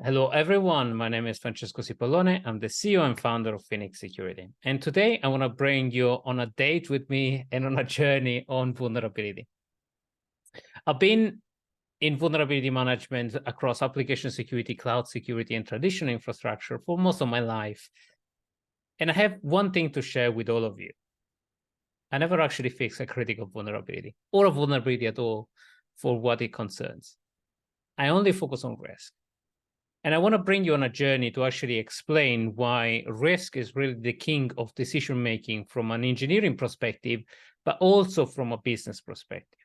Hello, everyone. My name is Francesco Cipollone. I'm the CEO and founder of Phoenix Security. And today I want to bring you on a date with me and on a journey on vulnerability. I've been in vulnerability management across application security, cloud security, and traditional infrastructure for most of my life. And I have one thing to share with all of you. I never actually fixed a critical vulnerability or a vulnerability at all for what it concerns. I only focus on risk. And I want to bring you on a journey to actually explain why risk is really the king of decision-making from an engineering perspective, but also from a business perspective.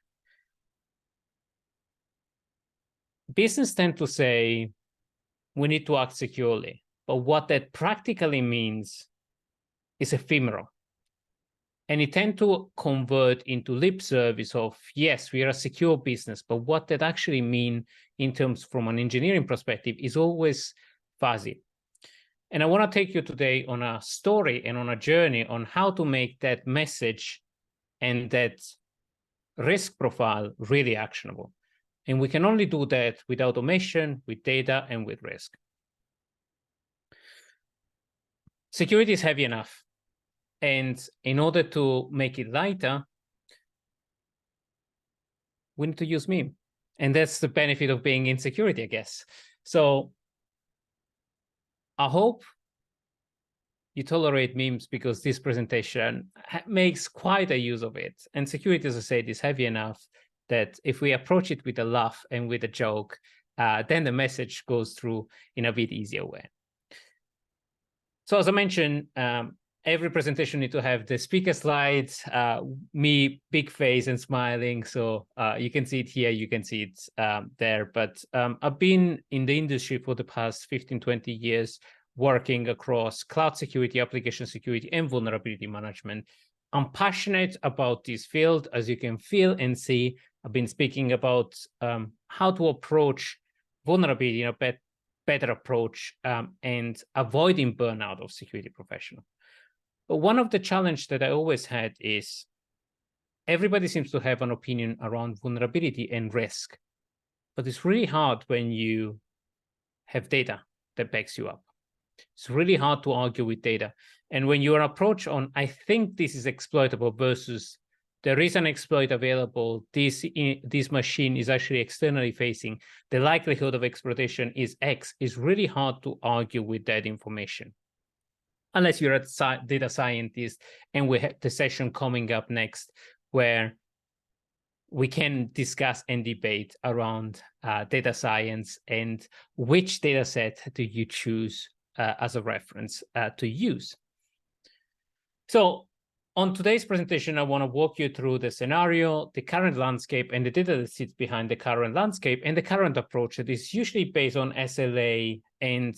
Business tend to say, we need to act securely, but what that practically means is ephemeral. And it tend to convert into lip service of, yes, we are a secure business, but what that actually mean in terms from an engineering perspective is always fuzzy. And I want to take you today on a story and on a journey on how to make that message and that risk profile really actionable. And we can only do that with automation, with data, and with risk. Security is heavy enough. And in order to make it lighter, we need to use meme. And that's the benefit of being in security, I guess. So I hope you tolerate memes because this presentation makes quite a use of it. And security, as I said, is heavy enough that if we approach it with a laugh and with a joke, then the message goes through in a bit easier way. So as I mentioned, every presentation need to have the speaker slides, me, big face and smiling. So you can see it here, you can see it there. But I've been in the industry for the past 15, 20 years, working across cloud security, application security, and vulnerability management. I'm passionate about this field, as you can feel and see. I've been speaking about how to approach vulnerability in a better approach and avoiding burnout of security professionals. But one of the challenges that I always had is everybody seems to have an opinion around vulnerability and risk, but it's really hard when you have data that backs you up. It's really hard to argue with data. And when your approach on, I think this is exploitable versus there is an exploit available, this machine is actually externally facing, the likelihood of exploitation is X, is really hard to argue with that information. Unless you're a data scientist, and we have the session coming up next where we can discuss and debate around data science and which data set do you choose as a reference to use. So on today's presentation, I want to walk you through the scenario, the current landscape, and the data that sits behind the current landscape, and the current approach that is usually based on SLA and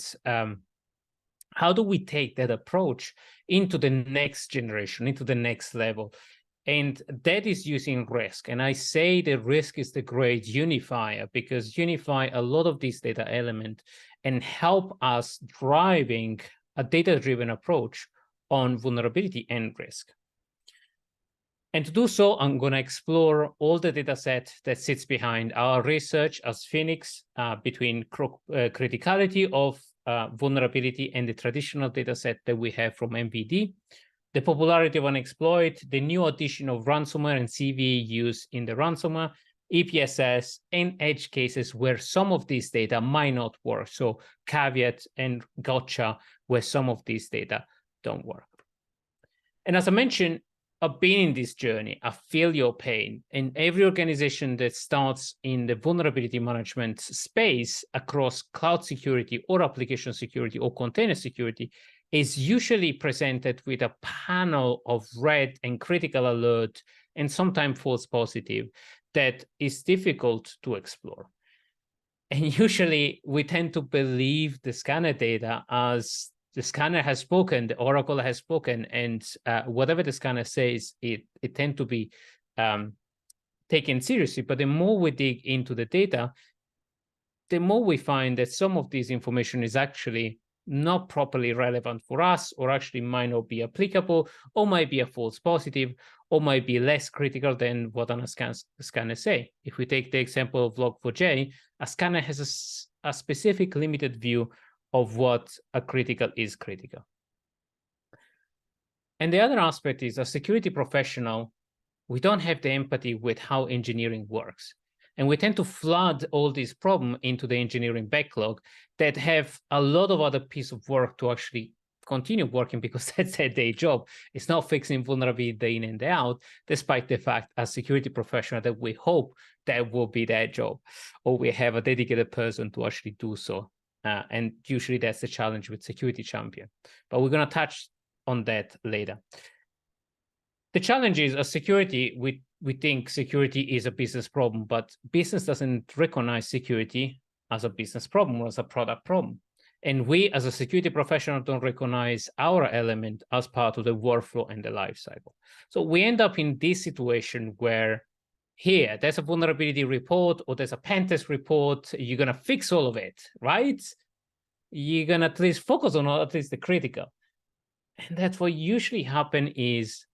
how do we take that approach into the next generation, into the next level? And that is using risk. And I say the risk is the great unifier because unify a lot of these data elements and help us driving a data-driven approach on vulnerability and risk. And to do so, I'm going to explore all the data set that sits behind our research as Phoenix between criticality of vulnerability and the traditional data set that we have from MVD, the popularity of an exploit, the new addition of ransomware and CVE use in the ransomware, EPSS, and edge cases where some of these data might not work. So caveat and gotcha where some of these data don't work. And as I mentioned, I've been in this journey. I feel your pain. And every organization that starts in the vulnerability management space across cloud security or application security or container security is usually presented with a panel of red and critical alert and sometimes false positive that is difficult to explore. And usually we tend to believe the scanner data as the scanner has spoken, the oracle has spoken, and whatever the scanner says, it tends to be taken seriously. But the more we dig into the data, the more we find that some of this information is actually not properly relevant for us, or actually might not be applicable, or might be a false positive, or might be less critical than what a scanner say. If we take the example of Log4j, a scanner has a specific limited view of what a critical is critical. And the other aspect is, a security professional, we don't have the empathy with how engineering works. And we tend to flood all these problems into the engineering backlog that have a lot of other piece of work to actually continue working, because that's their day job. It's not fixing vulnerability day in and day out, despite the fact as security professional that we hope that will be their job, or we have a dedicated person to actually do so. And usually that's the challenge with security champion. But we're going to touch on that later. The challenge is, as security, we think security is a business problem, but business doesn't recognize security as a business problem or as a product problem. And we, as a security professional, don't recognize our element as part of the workflow and the life cycle. So we end up in this situation where here, there's a vulnerability report or there's a pen test report, you're going to fix all of it, right? You're going to at least focus on at least the critical. And that's what usually happens is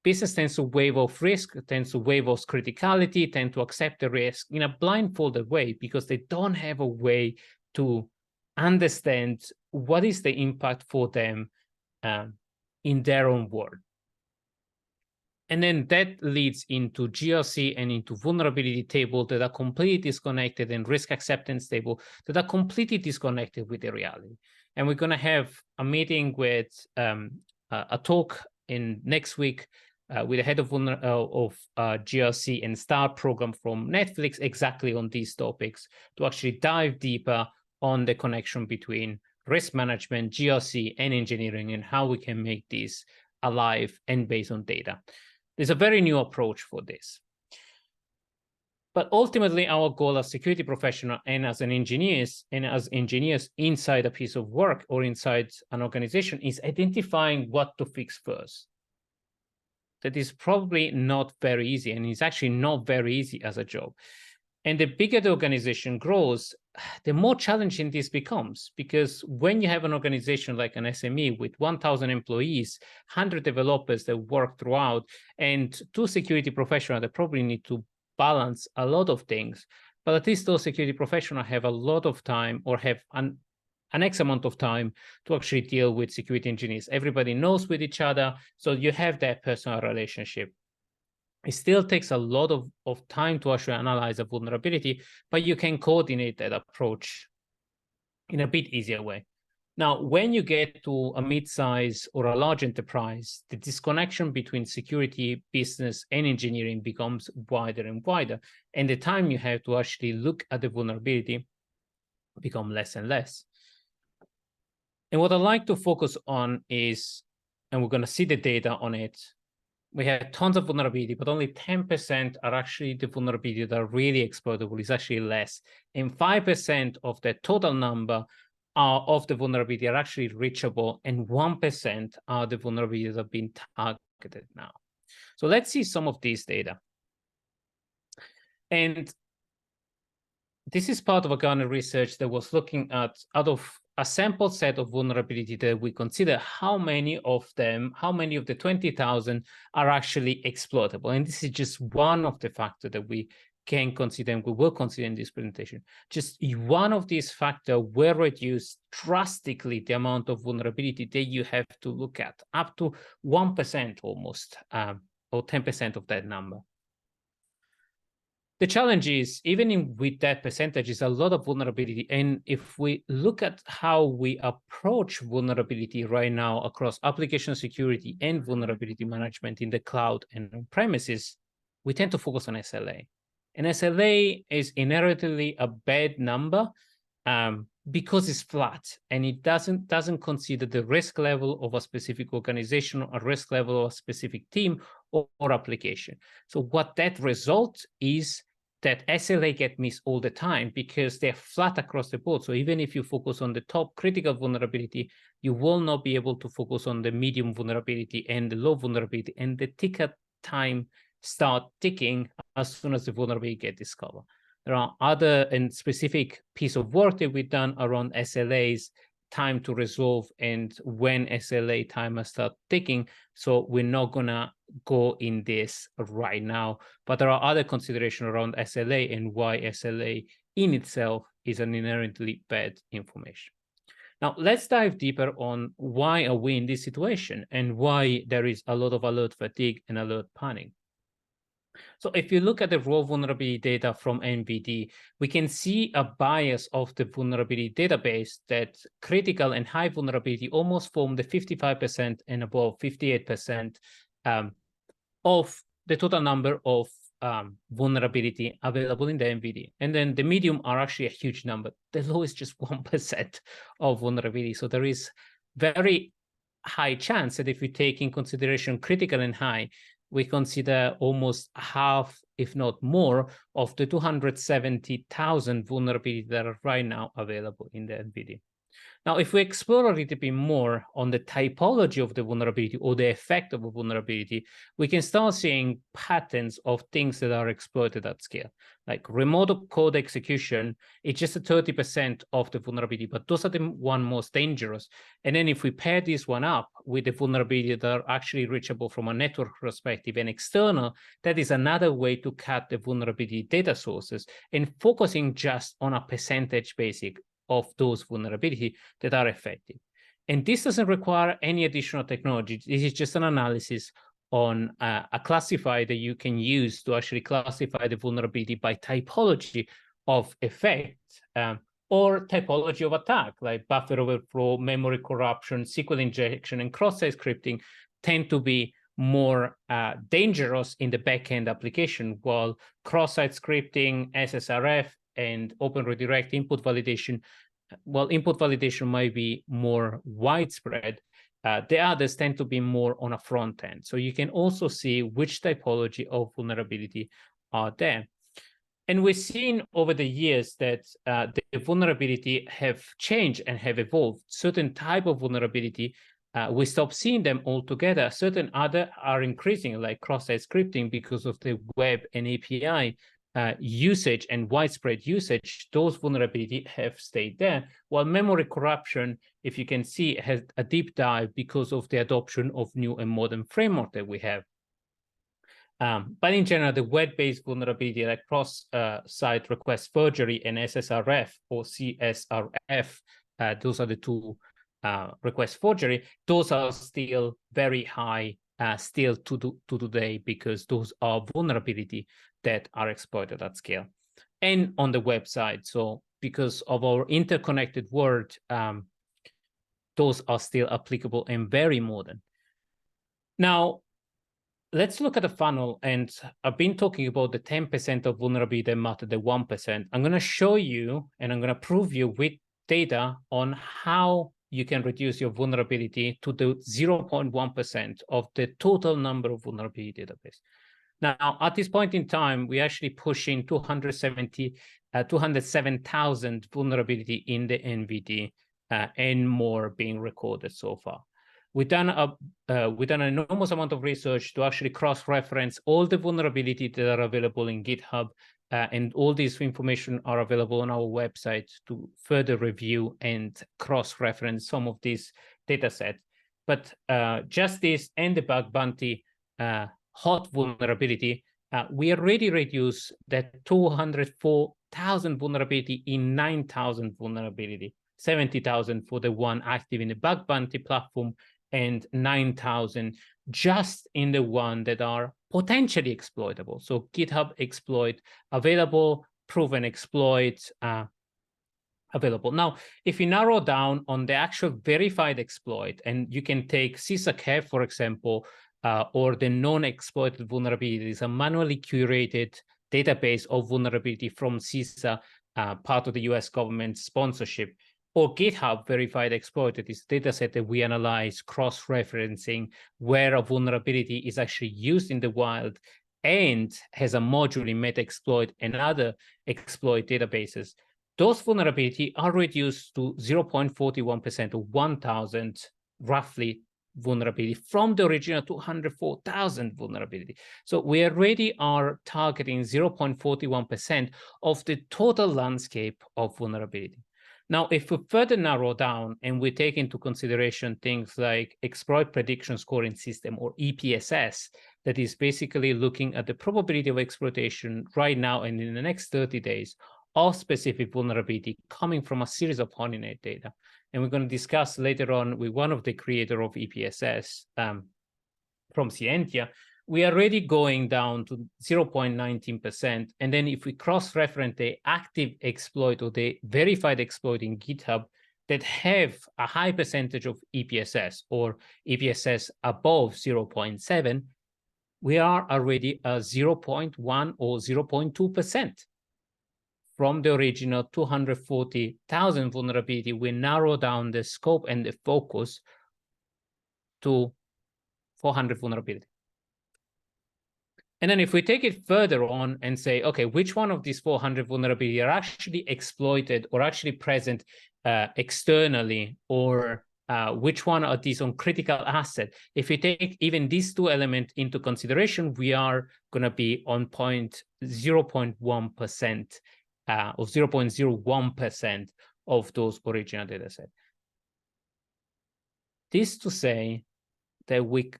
business tends to waive off risk, tends to waive off criticality, tend to accept the risk in a blindfolded way, because they don't have a way to understand what is the impact for them in their own world. And then that leads into GRC and into vulnerability table that are completely disconnected, and risk acceptance table that are completely disconnected with the reality. And we're going to have a meeting with a talk in next week with the head of GRC and STAR program from Netflix, exactly on these topics, to actually dive deeper on the connection between risk management, GRC, and engineering, and how we can make this alive and based on data. There's a very new approach for this. But ultimately, our goal as security professional and as engineers inside a piece of work or inside an organization is identifying what to fix first. That is probably not very easy, and it's actually not very easy as a job. And the bigger the organization grows, the more challenging this becomes, because when you have an organization like an SME with 1,000 employees, 100 developers that work throughout, and 2 security professionals that probably need to balance a lot of things, but at least those security professionals have a lot of time, or have an X amount of time to actually deal with security engineers. Everybody knows with each other, so you have that personal relationship. It still takes a lot of time to actually analyze a vulnerability, but you can coordinate that approach in a bit easier way. Now, when you get to a mid-size or a large enterprise, the disconnection between security, business, and engineering becomes wider and wider, and the time you have to actually look at the vulnerability become less and less. And what I'd like to focus on is, and we're going to see the data on it, we have tons of vulnerability, but only 10% are actually the vulnerability that are really exploitable. It's actually less. And 5% of the total number of the vulnerability are actually reachable, and 1% are the vulnerabilities that have been targeted now. So let's see some of these data. And this is part of a Gartner research that was looking at, out of a sample set of vulnerability that we consider, how many of the 20,000 are actually exploitable. And this is just one of the factors that we can consider, and we will consider in this presentation. Just one of these factors will reduce drastically the amount of vulnerability that you have to look at, up to 1% almost, or 10% of that number. The challenge is, even with that percentage, is a lot of vulnerability. And if we look at how we approach vulnerability right now across application security and vulnerability management in the cloud and on premises, we tend to focus on SLA. And SLA is inherently a bad number because it's flat, and it doesn't consider the risk level of a specific organization, or a risk level of a specific team or application. So what that result is, that SLA get missed all the time because they're flat across the board. So even if you focus on the top critical vulnerability, you will not be able to focus on the medium vulnerability and the low vulnerability, and the ticket time start ticking as soon as the vulnerability get discovered. There are other and specific piece of work that we've done around SLAs, time to resolve, and when SLA timers start ticking. So we're not gonna go in this right now, but there are other considerations around SLA and why SLA in itself is an inherently bad information. Now, let's dive deeper on why are we in this situation and why there is a lot of alert fatigue and alert panic. So if you look at the raw vulnerability data from NVD, we can see a bias of the vulnerability database that critical and high vulnerability almost form the 55% and above 58% of the total number of vulnerability available in the NVD. And then the medium are actually a huge number. The low is just 1% of vulnerability. So there is very high chance that if we take in consideration critical and high, we consider almost half, if not more, of the 270,000 vulnerabilities that are right now available in the NVD. Now, if we explore a little bit more on the typology of the vulnerability or the effect of a vulnerability, we can start seeing patterns of things that are exploited at scale. Like remote code execution, it's just a 30% of the vulnerability, but those are the one most dangerous. And then if we pair this one up with the vulnerability that are actually reachable from a network perspective and external, that is another way to cut the vulnerability data sources and focusing just on a percentage basis of those vulnerabilities that are effective. And this doesn't require any additional technology. This is just an analysis on a classifier that you can use to actually classify the vulnerability by typology of effect or typology of attack, like buffer overflow, memory corruption, SQL injection, and cross-site scripting tend to be more dangerous in the backend application, while cross-site scripting, SSRF, and open redirect input validation, well, input validation might be more widespread. The others tend to be more on a front end. So you can also see which typology of vulnerability are there. And we've seen over the years that the vulnerability have changed and have evolved. Certain type of vulnerability, we stop seeing them altogether. Certain other are increasing, like cross-site scripting, because of the web and API usage and widespread usage. Those vulnerabilities have stayed there, while memory corruption, if you can see, has a deep dive because of the adoption of new and modern framework that we have. But in general, the web-based vulnerability like cross-site request forgery and SSRF or CSRF, those are the two request forgery, those are still very high still to today, because those are vulnerability that are exploited at scale and on the website. So because of our interconnected world, those are still applicable and very modern. Now, let's look at the funnel. And I've been talking about the 10% of vulnerability that matter, the 1%. I'm going to show you and I'm going to prove you with data on how you can reduce your vulnerability to the 0.1% of the total number of vulnerability database. Now, at this point in time, we actually pushing 207,000 vulnerability in the NVD and more being recorded so far. We've done an enormous amount of research to actually cross-reference all the vulnerabilities that are available in GitHub, and all this information are available on our website to further review and cross-reference some of these data sets. But just this and the bug bounty hot vulnerability, we already reduced that 204,000 vulnerability in 9,000 vulnerability, 70,000 for the one active in the bug bounty platform, and 9,000 just in the one that are potentially exploitable. So GitHub exploit available, proven exploit available. Now, if you narrow down on the actual verified exploit, and you can take CISA, for example, or the non-exploited vulnerabilities, a manually curated database of vulnerability from CISA, part of the US government sponsorship, or GitHub verified exploited, is a data set that we analyze cross-referencing where a vulnerability is actually used in the wild and has a module in Metaexploit and other exploit databases. Those vulnerabilities are reduced to 0.41% of 1,000 roughly vulnerability from the original 204,000 vulnerability. So we already are targeting 0.41% of the total landscape of vulnerability. Now, if we further narrow down and we take into consideration things like exploit prediction scoring system, or EPSS, that is basically looking at the probability of exploitation right now and in the next 30 days of specific vulnerability coming from a series of HoneyNet data. And we're going to discuss later on with one of the creator of EPSS from Scientia. We are already going down to 0.19%. And then if we cross-reference the active exploit or the verified exploit in GitHub that have a high percentage of EPSS or EPSS above 0.7, we are already at 0.1 or 0.2%. From the original 240,000 vulnerability, we narrow down the scope and the focus to 400 vulnerability. And then if we take it further on and say, okay, which one of these 400 vulnerability are actually exploited or actually present externally, or which one are these on critical asset? If we take even these two elements into consideration, we are going to be on 0.1% or 0.01% of those original data set. This to say that we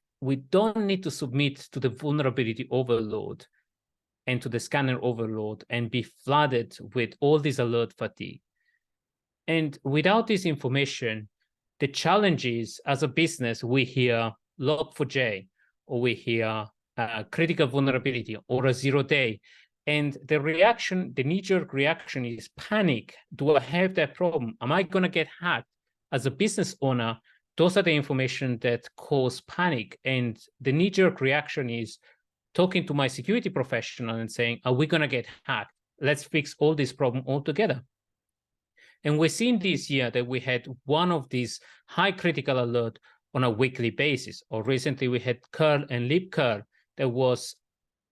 don't need to submit to the vulnerability overload and to the scanner overload and be flooded with all this alert fatigue. And without this information, the challenge is, as a business, we hear Log4j, or we hear critical vulnerability, or a 0-day. And the reaction, the knee-jerk reaction is panic. Do I have that problem? Am I going to get hacked? As a business owner, those are the information that cause panic. And the knee-jerk reaction is talking to my security professional and saying, are we going to get hacked? Let's fix all this problem altogether. And we're seeing this year that we had one of these high critical alert on a weekly basis. Or recently we had curl and libcurl that was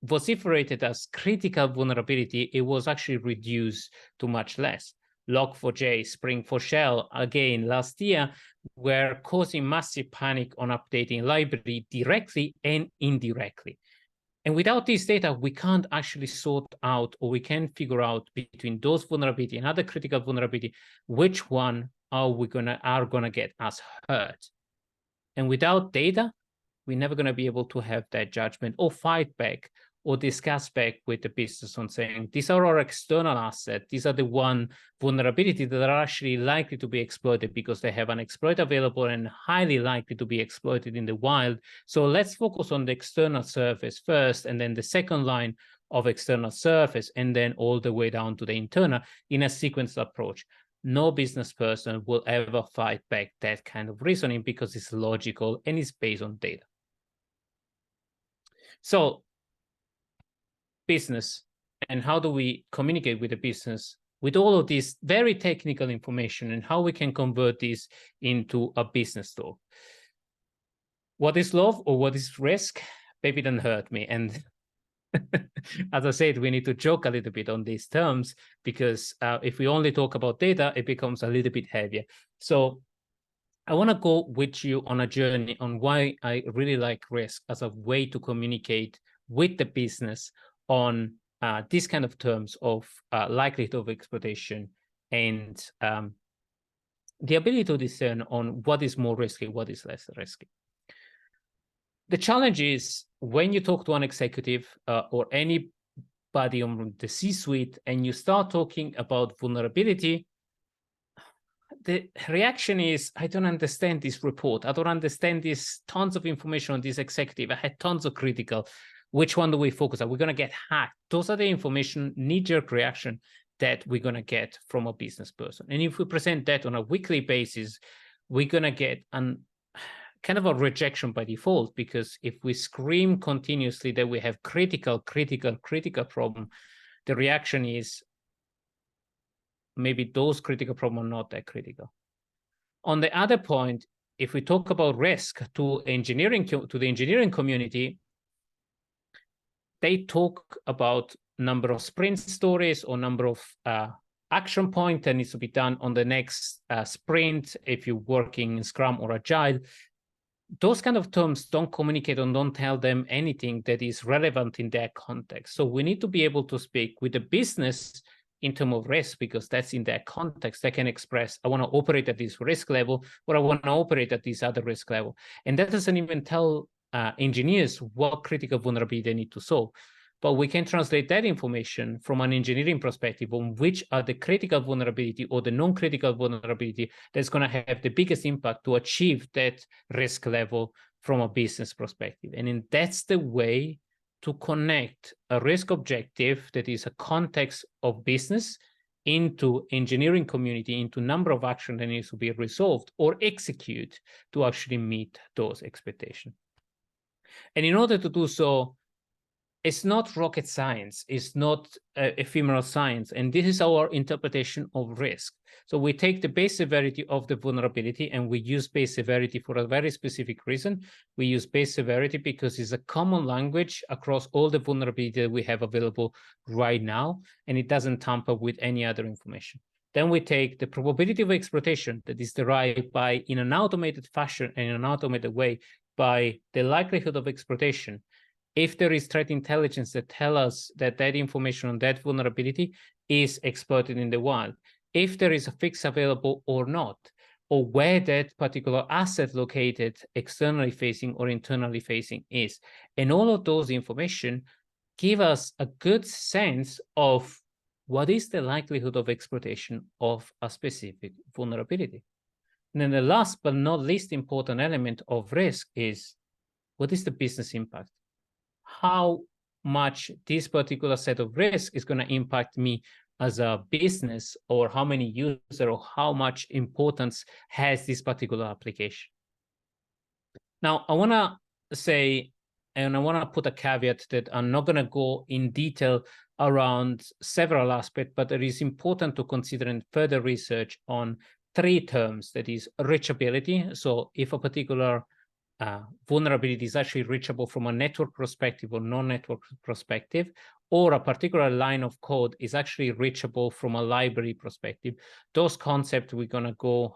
vociferated as critical vulnerability. It was actually reduced to much less. Log4j, Spring4Shell, again, last year, were causing massive panic on updating library directly and indirectly. And without this data, we can't actually sort out, or we can't figure out between those vulnerability and other critical vulnerability, which one are gonna get us hurt. And without data, we're never gonna be able to have that judgment or fight back or discuss back with the business on saying, these are our external assets. These are the one vulnerability that are actually likely to be exploited because they have an exploit available and highly likely to be exploited in the wild. So let's focus on the external surface first, and then the second line of external surface, and then all the way down to the internal in a sequenced approach. No business person will ever fight back that kind of reasoning because it's logical and it's based on data. So, business, and how do we communicate with the business with all of this very technical information, and how we can convert this into a business talk? What is love or what is risk? Baby, don't hurt me. And as I said, we need to joke a little bit on these terms, because if we only talk about data, it becomes a little bit heavier. So I want to go with you on a journey on why I really like risk as a way to communicate with the business on these kind of terms of likelihood of exploitation and the ability to discern on what is more risky, what is less risky. The challenge is when you talk to an executive or anybody on the C-suite and you start talking about vulnerability, the reaction is, I don't understand this report. I don't understand this tons of information on this executive. I had tons of critical. Which one do we focus on? We're going to get hacked. Those are the information, knee-jerk reaction that we're going to get from a business person. And if we present that on a weekly basis, we're going to get kind of a rejection by default, because if we scream continuously that we have critical problem, the reaction is maybe those critical problems are not that critical. On the other point, if we talk about risk to the engineering community, they talk about number of sprint stories or number of action point that needs to be done on the next sprint if you're working in Scrum or Agile. Those kind of terms don't communicate and don't tell them anything that is relevant in their context. So we need to be able to speak with the business in terms of risk, because that's in their context. They can express, I want to operate at this risk level, or I want to operate at this other risk level. And that doesn't even tell engineers what critical vulnerability they need to solve. but we can translate that information from an engineering perspective on which are the critical vulnerability or the non-critical vulnerability that's going to have the biggest impact to achieve that risk level from a business perspective. And that's the way to connect a risk objective that is a context of business into engineering community, into number of action that needs to be resolved or execute to actually meet those expectations. And in order to do so, it's not rocket science, it's not ephemeral science, and this is our interpretation of risk. So we take the base severity of the vulnerability and we use base severity for a very specific reason. We use base severity because it's a common language across all the vulnerability that we have available right now, and it doesn't tamper with any other information. Then we take the probability of exploitation that is derived by, in an automated fashion and in an automated way, by the likelihood of exploitation. If there is threat intelligence that tells us that that information on that vulnerability is exploited in the wild, if there is a fix available or not, or where that particular asset located externally facing or internally facing is. And all of those information give us a good sense of what is the likelihood of exploitation of a specific vulnerability. And then the last but not least important element of risk is, what is the business impact? How much this particular set of risk is going to impact me as a business, or how many users, or how much importance has this particular application. Now, I want to say, and I want to put a caveat that I'm not going to go in detail around several aspects, but it is important to consider in further research on three terms. That is reachability. So if a particular vulnerability is actually reachable from a network perspective or non-network perspective, or a particular line of code is actually reachable from a library perspective. Those concepts, we're going to go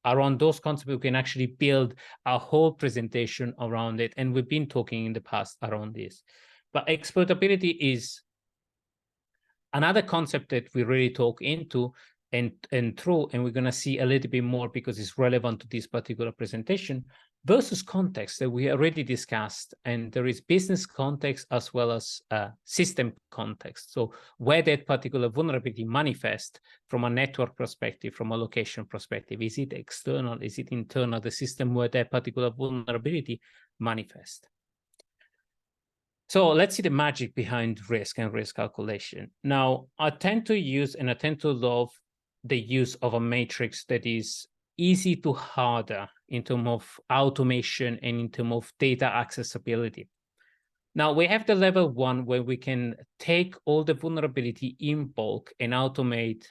around those concepts. We can actually build a whole presentation around it. And we've been talking in the past around this. But exploitability is another concept that we really talk into and through, and we're going to see a little bit more because it's relevant to this particular presentation, versus context that we already discussed. And there is business context as well as system context. So where that particular vulnerability manifests from a network perspective, from a location perspective, is it external, is it internal, the system where that particular vulnerability manifests. So let's see the magic behind risk and risk calculation. Now, I tend to use and I tend to love the use of a matrix that is easy to harder in terms of automation and in terms of data accessibility. Now, we have the level 1 where we can take all the vulnerability in bulk and automate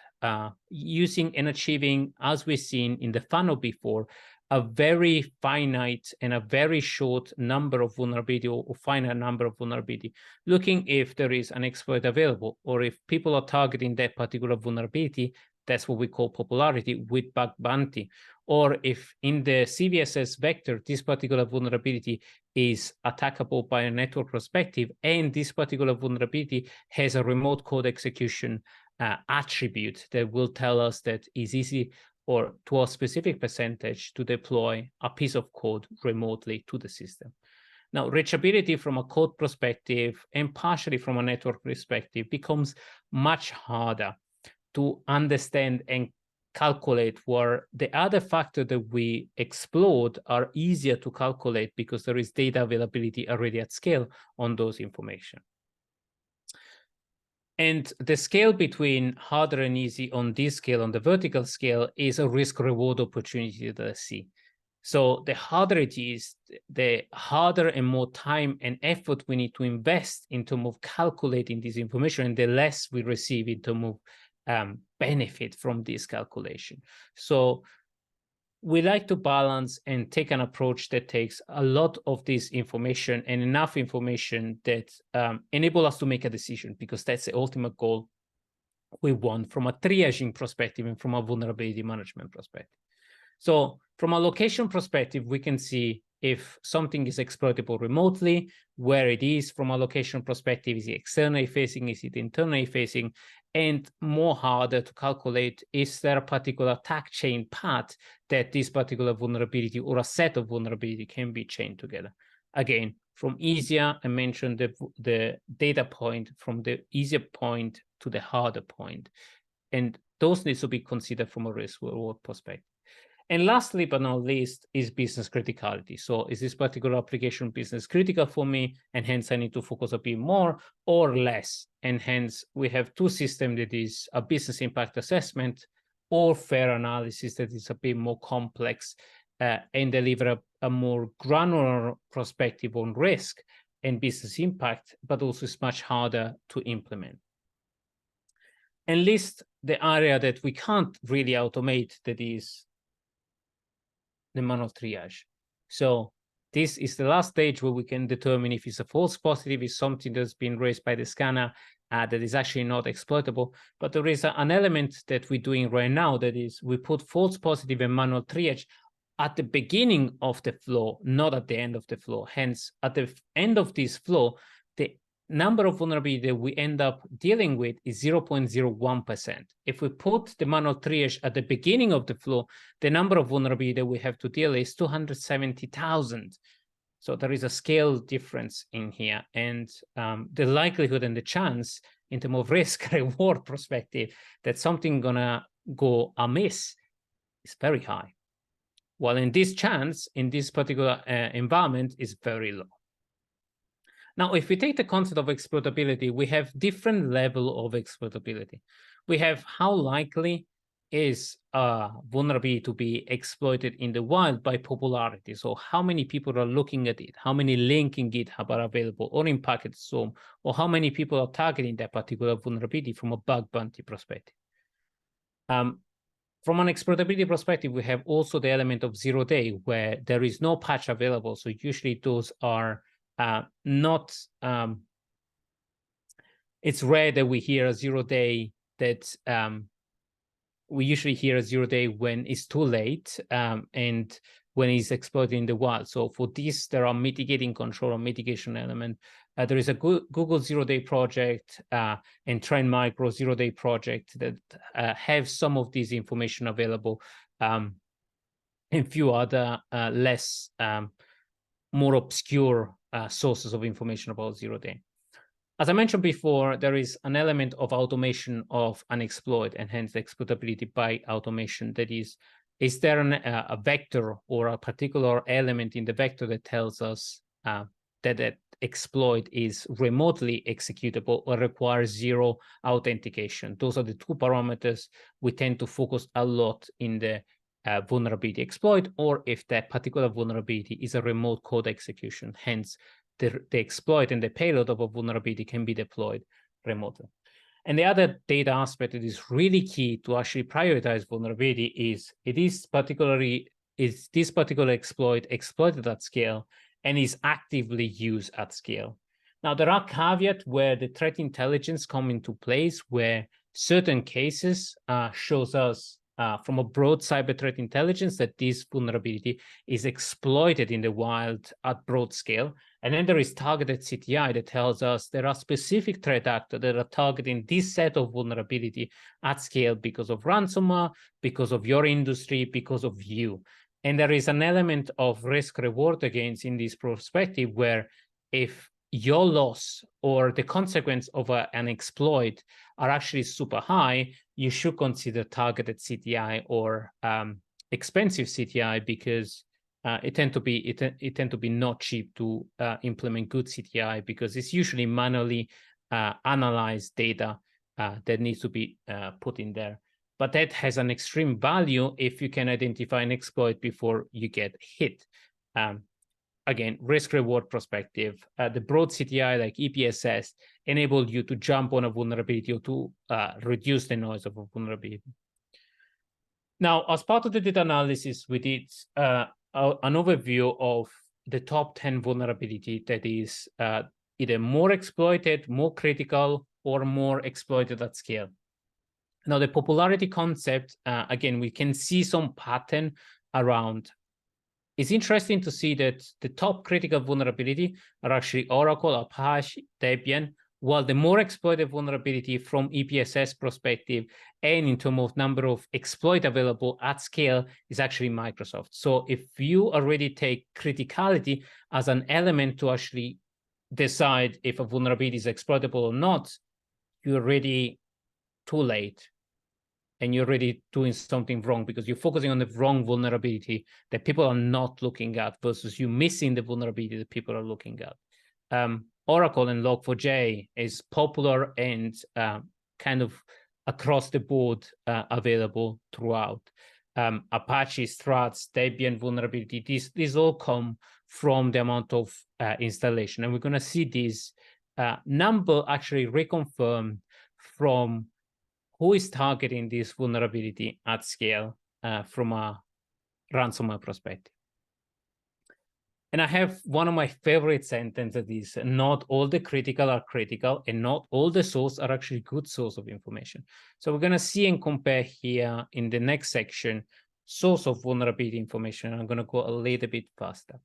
using and achieving, as we've seen in the funnel before, a very finite and a very short number of vulnerability, or finite number of vulnerability, looking if there is an exploit available, or if people are targeting that particular vulnerability. That's what we call popularity with bug bounty. Or if in the CVSS vector, this particular vulnerability is attackable by a network perspective, and this particular vulnerability has a remote code execution attribute that will tell us that it's easy, or to a specific percentage, to deploy a piece of code remotely to the system. Now, reachability from a code perspective and partially from a network perspective becomes much harder to understand and calculate, where the other factors that we explored are easier to calculate because there is data availability already at scale on those information. And the scale between harder and easy on this scale, on the vertical scale, is a risk-reward opportunity that I see. So the harder it is, the harder and more time and effort we need to invest in terms of calculating this information, and the less we receive in terms of benefit from this calculation. So we like to balance and take an approach that takes a lot of this information and enough information that enable us to make a decision, because that's the ultimate goal we want from a triaging perspective and from a vulnerability management perspective. So from a location perspective, we can see if something is exploitable remotely, where it is from a location perspective, is it externally facing, is it internally facing, and more harder to calculate, is there a particular attack chain path that this particular vulnerability or a set of vulnerability can be chained together. Again, from easier, I mentioned the data point from the easier point to the harder point. And those needs to be considered from a risk reward perspective. And lastly, but not least, is business criticality. So is this particular application business critical for me? And hence I need to focus a bit more or less. And hence we have two systems, that is a business impact assessment or fair analysis that is a bit more complex and deliver a more granular perspective on risk and business impact, but also it's much harder to implement. And list the area that we can't really automate, that is the manual triage. So this is the last stage where we can determine if it's a false positive, is something that's been raised by the scanner that is actually not exploitable. But there is an element that we're doing right now, that is we put false positive and manual triage at the beginning of the flow, not at the end of the flow. Hence, at the end of this flow, the number of vulnerability that we end up dealing with is 0.01%. If we put the manual triage at the beginning of the flow, the number of vulnerability that we have to deal is 270,000. So there is a scale difference in here. And the likelihood and the chance in terms of risk reward perspective that something gonna go amiss is very high. While in this chance, in this particular environment, is very low. Now, if we take the concept of exploitability, we have different level of exploitability. We have how likely is a vulnerability to be exploited in the wild by popularity. So how many people are looking at it, how many links in GitHub are available or in packet storm, or how many people are targeting that particular vulnerability from a bug bounty perspective. From an exploitability perspective, we have also the element of 0 day, where there is no patch available. So usually those are not, it's rare that we hear a 0 day that we usually hear a 0 day when it's too late and when it's exploited in the wild. So for this, there are mitigating control or mitigation element. There is a Google 0 day project and Trend Micro 0 day project that have some of this information available and few other less, more obscure sources of information about 0 day. As I mentioned before, there is an element of automation of an exploit and hence the exploitability by automation. That is there a vector or a particular element in the vector that tells us that that exploit is remotely executable or requires zero authentication? Those are the two parameters we tend to focus a lot in the vulnerability exploit, or if that particular vulnerability is a remote code execution. Hence, the exploit and the payload of a vulnerability can be deployed remotely. And the other data aspect that is really key to actually prioritize vulnerability is this particular exploit exploited at scale and is actively used at scale. Now, there are caveats where the threat intelligence come into place, where certain cases shows us from a broad cyber threat intelligence that this vulnerability is exploited in the wild at broad scale. And then there is targeted CTI that tells us there are specific threat actors that are targeting this set of vulnerability at scale because of ransomware, because of your industry, because of you. And there is an element of risk reward against in this perspective, where if your loss or the consequence of an exploit are actually super high, you should consider targeted CTI or expensive CTI, because it tend to be not cheap to implement good CTI, because it's usually manually analyzed data that needs to be put in there. But that has an extreme value if you can identify an exploit before you get hit. Again, risk-reward perspective, the broad CTI like EPSS enable you to jump on a vulnerability or to reduce the noise of a vulnerability. Now, as part of the data analysis, we did an overview of the top 10 vulnerability that is either more exploited, more critical, or more exploited at scale. Now, the popularity concept, again, we can see some pattern around. It's interesting to see that the top critical vulnerability are actually Oracle, Apache, Debian, Well, the more exploited vulnerability from EPSS perspective and in terms of number of exploit available at scale is actually Microsoft. So if you already take criticality as an element to actually decide if a vulnerability is exploitable or not, you're already too late. And you're already doing something wrong because you're focusing on the wrong vulnerability that people are not looking at versus you missing the vulnerability that people are looking at. Oracle and Log4j is popular and kind of across the board available throughout. Apache, Struts, Debian vulnerability, these all come from the amount of installation. And we're going to see this number actually reconfirmed from who is targeting this vulnerability at scale from a ransomware perspective. And I have one of my favorite sentences is, not all the critical are critical and not all the source are actually good source of information. So we're going to see and compare here in the next section, source of vulnerability information. I'm going to go a little bit faster.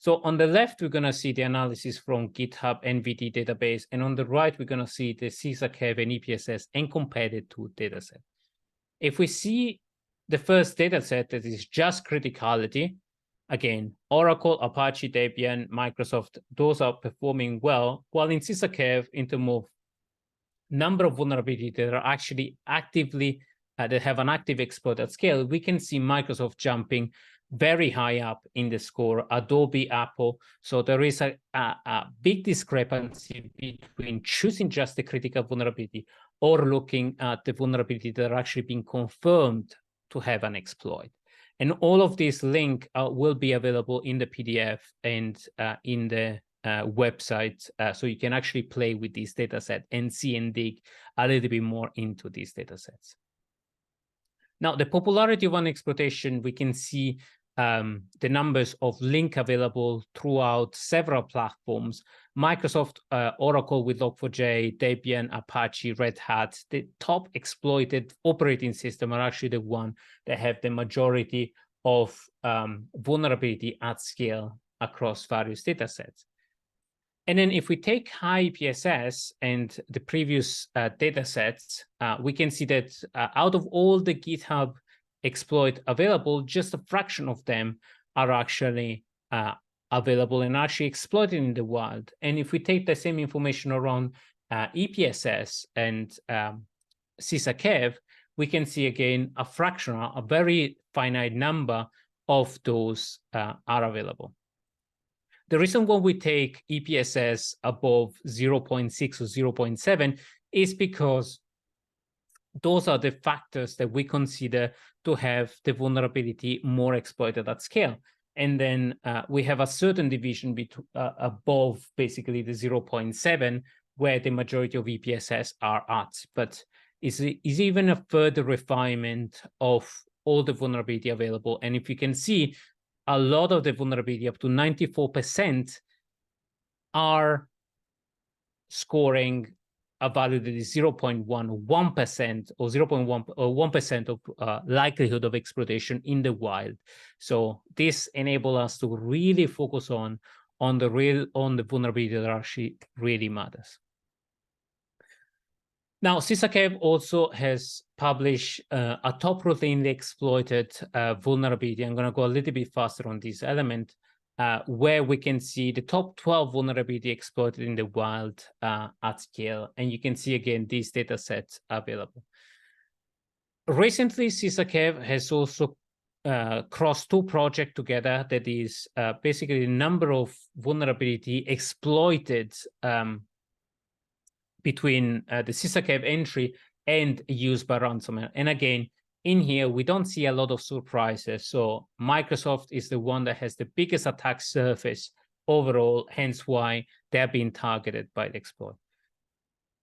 So on the left, we're going to see the analysis from GitHub NVD database. And on the right, we're going to see the CISA-KEV and EPSS and compare the two datasets. If we see the first dataset that is just criticality, again, Oracle, Apache, Debian, Microsoft, those are performing well, while in CISA-KEV, in terms of number of vulnerabilities that are actually actively, that have an active exploit at scale, we can see Microsoft jumping very high up in the score, Adobe, Apple. So there is a big discrepancy between choosing just the critical vulnerability or looking at the vulnerability that are actually being confirmed to have an exploit. And all of these links will be available in the PDF and in the website, so you can actually play with this data set and see and dig a little bit more into these data sets. Now, the popularity of an exploitation, we can see the numbers of link available throughout several platforms. Microsoft, Oracle with Log4j, Debian, Apache, Red Hat, the top exploited operating system are actually the one that have the majority of vulnerability at scale across various data sets. And then if we take high EPSS and the previous data sets, we can see that out of all the GitHub exploit available, just a fraction of them are actually available and actually exploited in the wild. And if we take the same information around EPSS and CISA-KEV, we can see again a fraction, a very finite number of those are available. The reason why we take EPSS above 0.6 or 0.7 is because those are the factors that we consider to have the vulnerability more exploited at scale. And then we have a certain division above basically the 0.7, where the majority of EPSS are at. But is even a further refinement of all the vulnerability available. And if you can see, a lot of the vulnerability, up to 94%, are scoring a value that is 0.1 or 1% or 0.1 or 1% of likelihood of exploitation in the wild. So this enables us to really focus on the vulnerability that actually really matters. Now, CISA-KEV also has published a top routinely exploited vulnerability. I'm going to go a little bit faster on this element, where we can see the top 12 vulnerability exploited in the wild at scale. And you can see, again, these data sets available. Recently, CISA-KEV has also crossed two projects together. That is basically the number of vulnerability exploited between the CISA-KEV entry and used by ransomware. And again, in here, we don't see a lot of surprises. So Microsoft is the one that has the biggest attack surface overall, hence why they're being targeted by the exploit.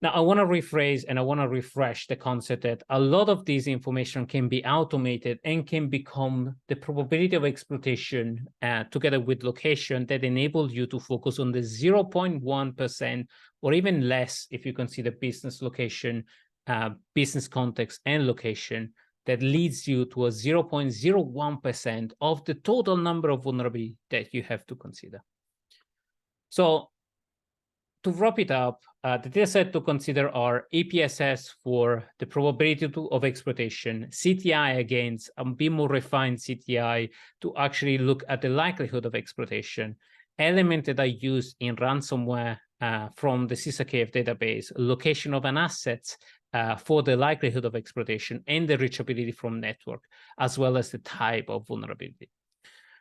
Now, I want to rephrase and I want to refresh the concept that a lot of this information can be automated and can become the probability of exploitation together with location that enables you to focus on the 0.1% or even less if you consider business location, business context, and location that leads you to a 0.01% of the total number of vulnerabilities that you have to consider. So to wrap it up, the data set to consider are APSS for the probability of exploitation, CTI against a bit more refined CTI to actually look at the likelihood of exploitation, element that I use in ransomware from the CISA-KF database, location of an asset for the likelihood of exploitation, and the reachability from network, as well as the type of vulnerability.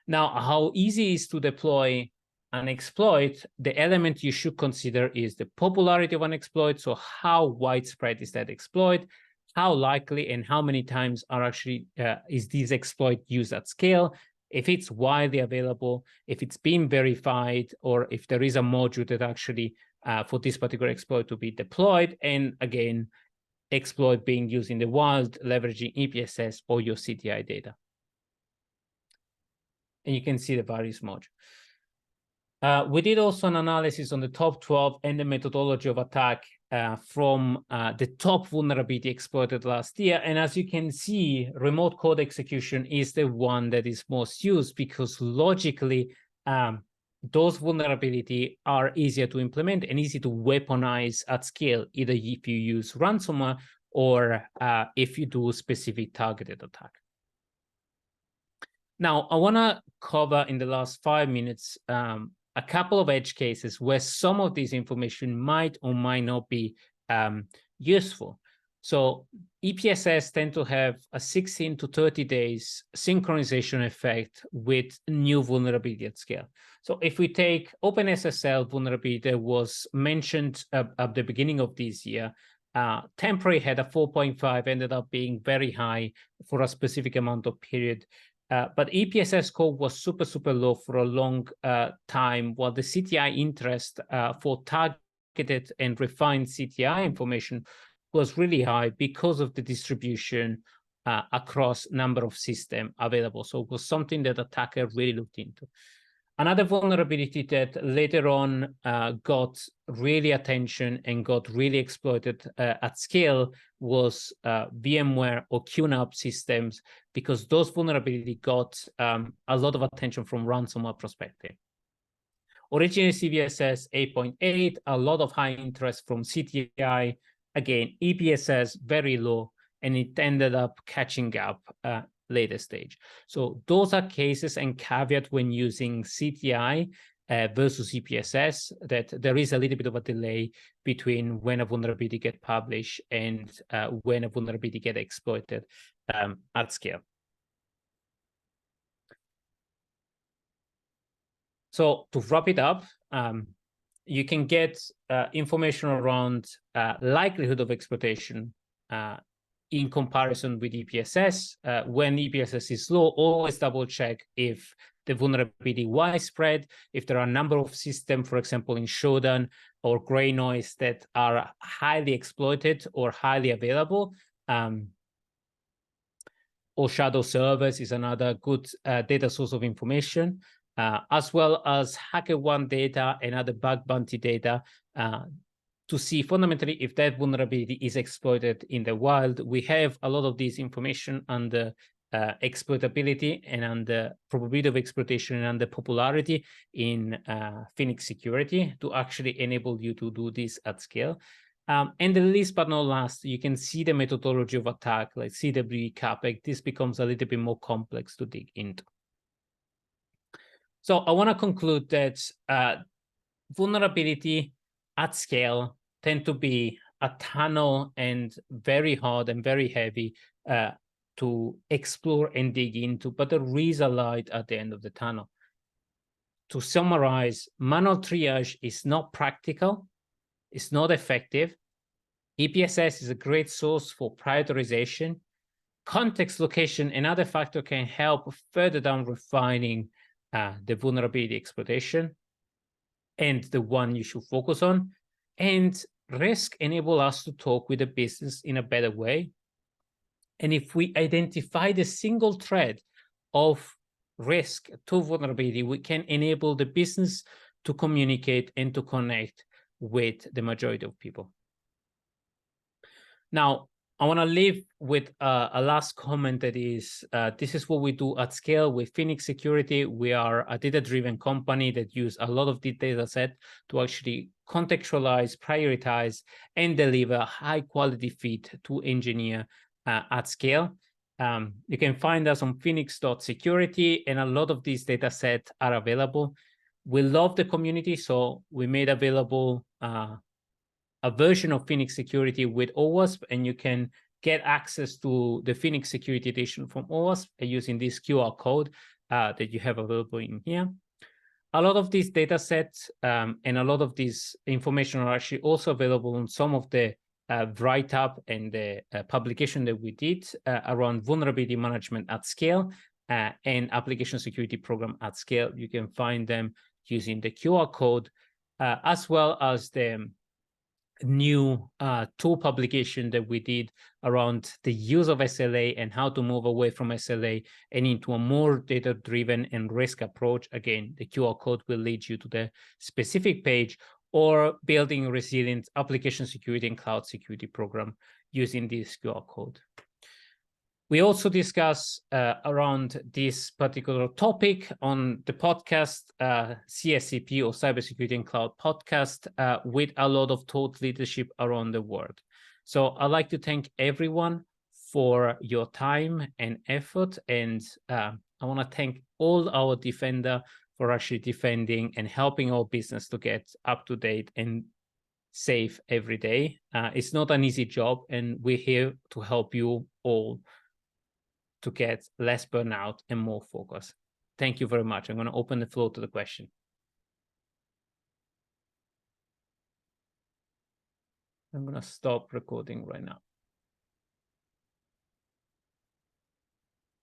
Now, how easy is to deploy an exploit? The element you should consider is the popularity of an exploit. So how widespread is that exploit? How likely and how many times are actually is this exploit used at scale? If it's widely available, if it's been verified, or if there is a module that actually for this particular exploit to be deployed, and again, exploit being used in the wild, leveraging EPSS or your CTI data. And you can see the various modules. We did also an analysis on the top 12 and the methodology of attack from the top vulnerability exploited last year. And as you can see, remote code execution is the one that is most used because logically, those vulnerabilities are easier to implement and easy to weaponize at scale, either if you use ransomware or if you do specific targeted attack. Now, I want to cover in the last 5 minutes a couple of edge cases where some of this information might or might not be useful. So EPSS tend to have a 16 to 30 days synchronization effect with new vulnerability at scale. So if we take OpenSSL vulnerability that was mentioned at the beginning of this year, temporary had a 4.5, ended up being very high for a specific amount of period. But EPSS score was super, super low for a long time, while the CTI interest for targeted and refined CTI information was really high because of the distribution across number of systems available. So it was something that attacker really looked into. Another vulnerability that later on got really attention and got really exploited at scale was VMware or QNAP systems, because those vulnerabilities got a lot of attention from ransomware perspective. Originally CVSS 8.8, a lot of high interest from CTI. Again, EPSS very low, and it ended up catching up later stage. So those are cases and caveat when using CTI versus EPSS, that there is a little bit of a delay between when a vulnerability gets published and when a vulnerability gets exploited at scale. So to wrap it up, you can get information around likelihood of exploitation in comparison with EPSS. When EPSS is low, always double check if the vulnerability widespread, if there are a number of systems, for example, in Shodan or gray noise that are highly exploited or highly available. Or shadow servers is another good data source of information, as well as HackerOne data and other bug bounty data to see fundamentally if that vulnerability is exploited in the wild. We have a lot of this information on the exploitability and on the probability of exploitation and on the popularity in Phoenix Security to actually enable you to do this at scale. And the least but not last, you can see the methodology of attack, like CWE, CAPEC. This becomes a little bit more complex to dig into. So I want to conclude that vulnerability at scale tend to be a tunnel and very hard and very heavy to explore and dig into, but there is a light at the end of the tunnel. To summarize, manual triage is not practical, it's not effective. EPSS is a great source for prioritization. Context, location, and other factors can help further down refining the vulnerability exploitation and the one you should focus on. And risk enable us to talk with the business in a better way. And if we identify the single thread of risk to vulnerability, we can enable the business to communicate and to connect with the majority of people. Now, I want to leave with a last comment that is, this is what we do at scale with Phoenix Security. We are a data-driven company that use a lot of the data set to actually contextualize, prioritize, and deliver high-quality feed to engineer at scale. You can find us on phoenix.security, and a lot of these data sets are available. We love the community, so we made available a version of Phoenix Security with OWASP, and you can get access to the Phoenix Security Edition from OWASP using this QR code that you have available in here. A lot of these data sets and a lot of this information are actually also available on some of the write-up and the publication that we did around vulnerability management at scale and application security program at scale. You can find them using the QR code, as well as the new tool publication that we did around the use of SLA and how to move away from SLA and into a more data-driven and risk approach. Again, the QR code will lead you to the specific page, or building resilient application security and cloud security program using this QR code. We also discuss around this particular topic on the podcast, CSCP, or Cybersecurity and Cloud podcast, with a lot of thought leadership around the world. So I'd like to thank everyone for your time and effort. And I want to thank all our defender for actually defending and helping our business to get up to date and safe every day. It's not an easy job, and we're here to help you all to get less burnout and more focus. Thank you very much. I'm going to open the floor to the question. I'm going to stop recording right now.